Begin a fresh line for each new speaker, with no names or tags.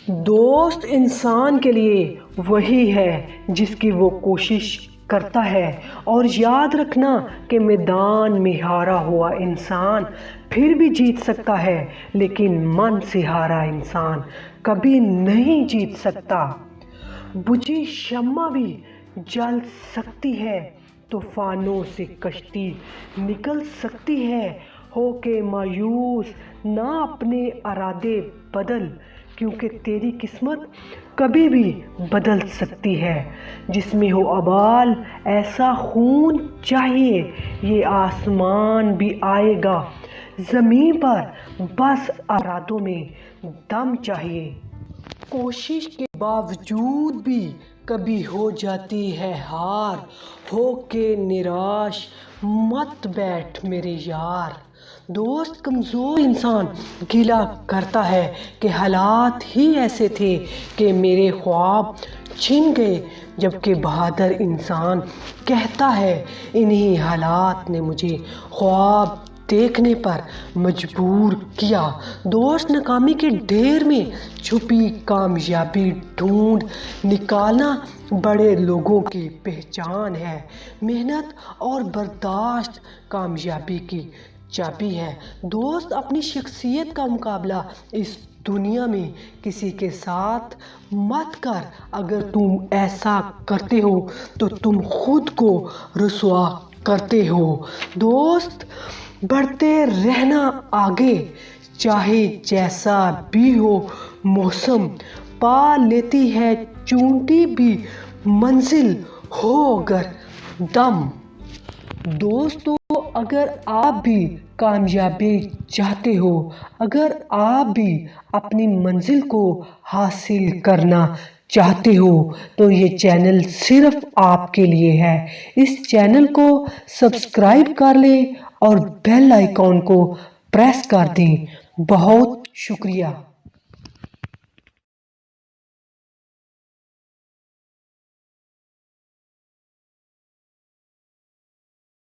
دوست انسان کے لیے وہی ہے جس کی وہ کوشش کرتا ہے، اور یاد رکھنا کہ میدان میں ہارا ہوا انسان پھر بھی جیت سکتا ہے، لیکن من سے ہارا انسان کبھی نہیں جیت سکتا۔ بجھی شمع بھی جل سکتی ہے، طوفانوں سے کشتی نکل سکتی ہے۔ ہو کے مایوس نہ اپنے ارادے بدل، کیونکہ تیری قسمت کبھی بھی بدل سکتی ہے۔ جس میں ہو ابال ایسا خون چاہیے، یہ آسمان بھی آئے گا زمیں پر، بس ارادوں میں دم چاہیے۔ کوشش کے باوجود بھی کبھی ہو جاتی ہے ہار، ہو کے نراش مت بیٹھ میرے یار۔ دوست کمزور انسان گلہ کرتا ہے کہ حالات ہی ایسے تھے کہ میرے خواب چھن گئے، جبکہ بہادر انسان کہتا ہے انہی حالات نے مجھے خواب دیکھنے پر مجبور کیا۔ دوست ناکامی کے ڈھیر میں چھپی کامیابی ڈھونڈ نکالنا بڑے لوگوں کی پہچان ہے۔ محنت اور برداشت کامیابی کی چابی ہے۔ دوست اپنی شخصیت کا مقابلہ اس دنیا میں کسی کے ساتھ مت کر، اگر تم ایسا کرتے ہو تو تم خود کو رسوا کرتے ہو۔ دوست بڑھتے رہنا آگے، چاہے جیسا بھی ہو موسم، پا لیتی ہے چونٹی بھی منزل ہو اگر دم۔ دوستو، اگر آپ بھی کامیابی چاہتے ہو، اگر آپ بھی اپنی منزل کو حاصل کرنا چاہتے ہو، تو یہ چینل صرف آپ کے لیے ہے۔ اس چینل کو سبسکرائب کر لیں اور بیل آئیکن کو پریس کر دیں۔ بہت شکریہ۔